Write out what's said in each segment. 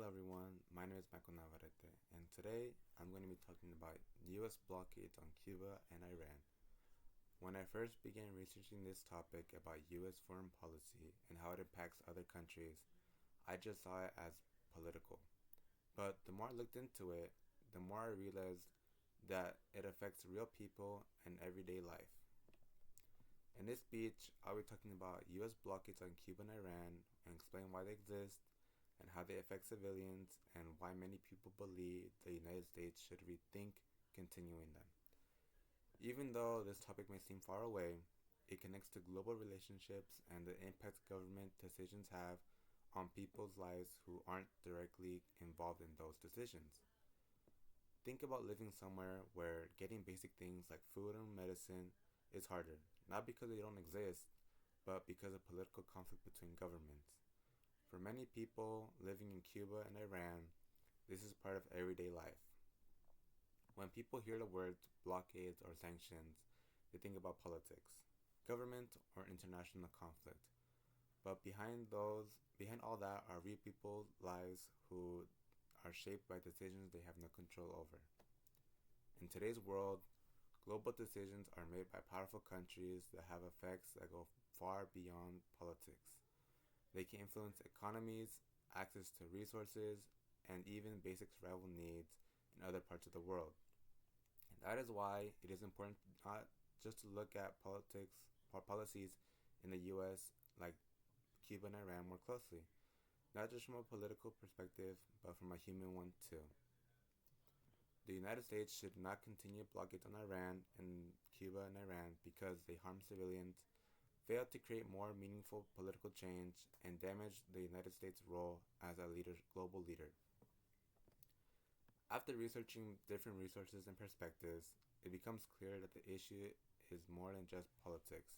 Hello everyone, my name is Michael Navarrete, and today I'm going to be talking about US blockades on Cuba and Iran. When I first began researching this topic about US foreign policy and how it impacts other countries, I just saw it as political. But the more I looked into it, the more I realized that it affects real people and everyday life. In this speech, I'll be talking about US blockades on Cuba and Iran and explain why they exist and how they affect civilians and why many people believe the United States should rethink continuing them. Even though this topic may seem far away, it connects to global relationships and the impact government decisions have on people's lives who aren't directly involved in those decisions. Think about living somewhere where getting basic things like food and medicine is harder, not because they don't exist, but because of political conflict between governments. For many people living in Cuba and Iran, this is part of everyday life. When people hear the words blockades or sanctions, they think about politics, government, or international conflict. But behind all that are real people's lives who are shaped by decisions they have no control over. In today's world, global decisions are made by powerful countries that have effects that go far beyond politics. They can influence economies, access to resources, and even basic survival needs in other parts of the world. And that is why it is important not just to look at politics or policies in the US like Cuba and Iran more closely, not just from a political perspective, but from a human one too. The United States should not continue blockades on Iran and Cuba and Iran because they harm civilians, fail to create more meaningful political change, and damage the United States' role as a global leader. After researching different resources and perspectives, it becomes clear that the issue is more than just politics.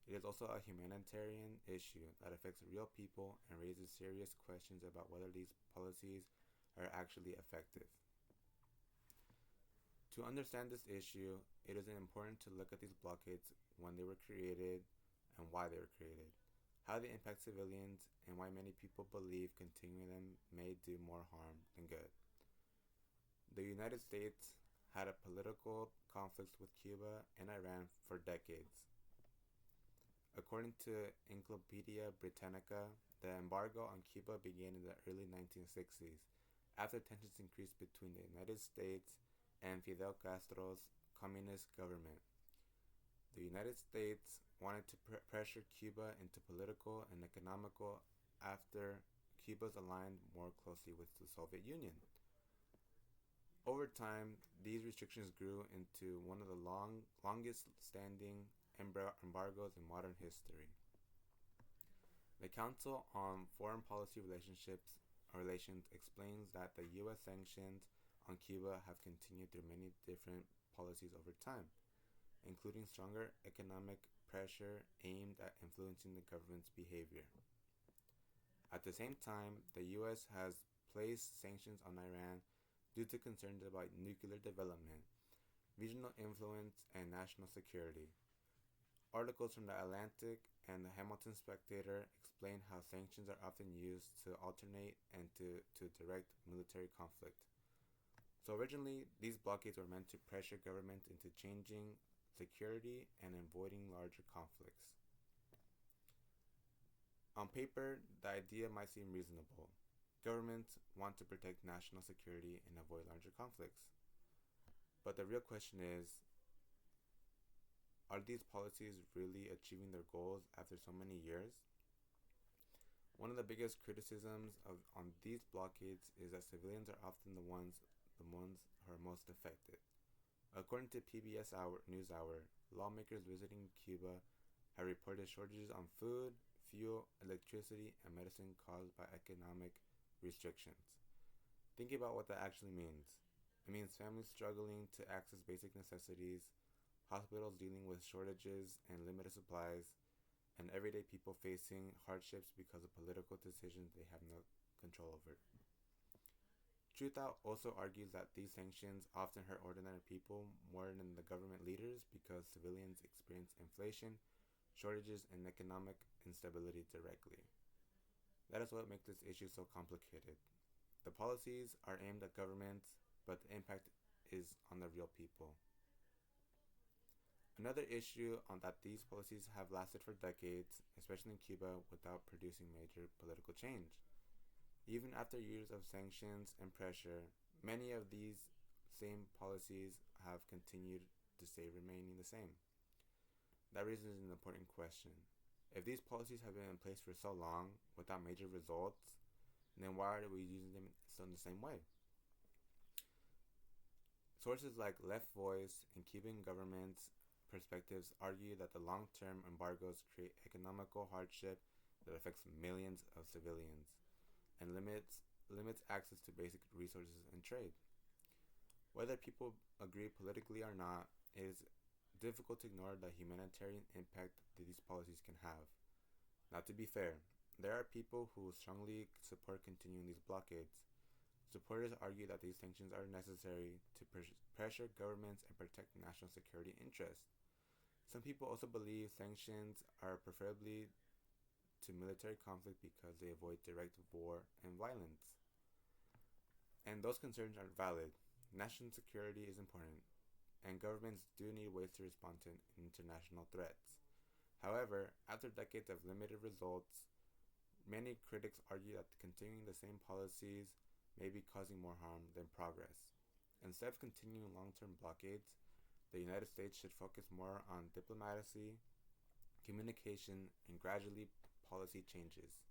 It is also a humanitarian issue that affects real people and raises serious questions about whether these policies are actually effective. To understand this issue, it is important to look at these blockades when they were created and why they were created, how they impact civilians, and why many people believe continuing them may do more harm than good. The United States had a political conflicts with Cuba and Iran for decades. According to Encyclopedia Britannica, the embargo on Cuba began in the early 1960s after tensions increased between the United States and Fidel Castro's communist government. The United States wanted to pressure Cuba into political and economical after Cuba's aligned more closely with the Soviet Union. Over time, these restrictions grew into one of the longest standing embargoes in modern history. The Council on Foreign Policy Relations explains that the U.S. sanctions on Cuba have continued through many different policies over time, including stronger economic pressure aimed at influencing the government's behavior. At the same time, the U.S. has placed sanctions on Iran due to concerns about nuclear development, regional influence, and national security. Articles from the Atlantic and the Hamilton Spectator explain how sanctions are often used to alternate and to direct military conflict. So originally, these blockades were meant to pressure governments into changing security and avoiding larger conflicts. On paper, the idea might seem reasonable. Governments want to protect national security and avoid larger conflicts. But the real question is, are these policies really achieving their goals after so many years? One of the biggest criticisms on these blockades is that civilians are often the ones who are most affected. According to NewsHour, lawmakers visiting Cuba have reported shortages on food, fuel, electricity, and medicine caused by economic restrictions. Think about what that actually means. It means families struggling to access basic necessities, hospitals dealing with shortages and limited supplies, and everyday people facing hardships because of political decisions they have no control over. Truthout also argues that these sanctions often hurt ordinary people more than the government leaders because civilians experience inflation, shortages, and economic instability directly. That is what makes this issue so complicated. The policies are aimed at governments, but the impact is on the real people. Another issue on that these policies have lasted for decades, especially in Cuba, without producing major political change. Even after years of sanctions and pressure, many of these same policies have continued to stay remaining the same. That raises an important question. If these policies have been in place for so long without major results, then why are we using them still in the same way? Sources like Left Voice and Cuban government's perspectives argue that the long-term embargoes create economical hardship that affects millions of civilians and limits access to basic resources and trade. Whether people agree politically or not, it is difficult to ignore the humanitarian impact that these policies can have. Now, to be fair, there are people who strongly support continuing these blockades. Supporters argue that these sanctions are necessary to pressure governments and protect national security interests. Some people also believe sanctions are preferably to military conflict because they avoid direct war and violence. And those concerns are valid. National security is important, and governments do need ways to respond to international threats. However, after decades of limited results, many critics argue that continuing the same policies may be causing more harm than progress. Instead of continuing long-term blockades, the United States should focus more on diplomacy, communication, and gradually policy changes.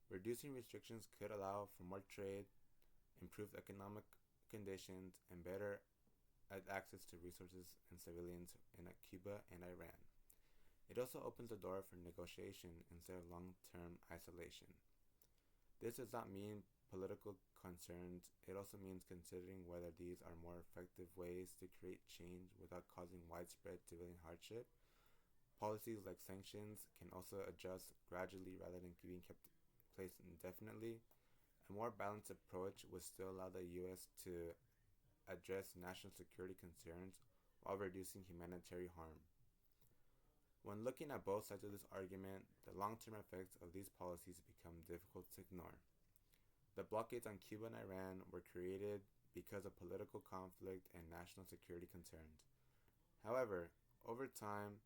Reducing restrictions could allow for more trade, improved economic conditions, and better access to resources and civilians in Cuba and Iran. It also opens the door for negotiation instead of long-term isolation. This does not mean political concerns, it also means considering whether these are more effective ways to create change without causing widespread civilian hardship. Policies like sanctions can also adjust gradually rather than being kept in place indefinitely. A more balanced approach would still allow the U.S. to address national security concerns while reducing humanitarian harm. When looking at both sides of this argument, the long-term effects of these policies become difficult to ignore. The blockades on Cuba and Iran were created because of political conflict and national security concerns. However, over time,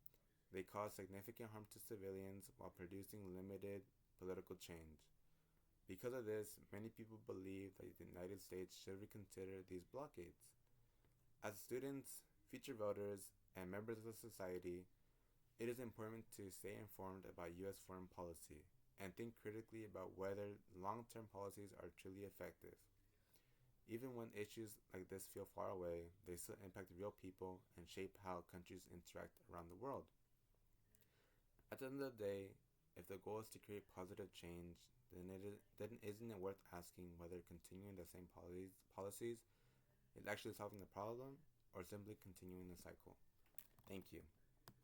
they caused significant harm to civilians while producing limited political change. Because of this, many people believe that the United States should reconsider these blockades. As students, future voters, and members of society, it is important to stay informed about U.S. foreign policy and think critically about whether long-term policies are truly effective. Even when issues like this feel far away, they still impact real people and shape how countries interact around the world. At the end of the day, if the goal is to create positive change, then isn't it worth asking whether continuing the same policies is actually solving the problem or simply continuing the cycle? Thank you.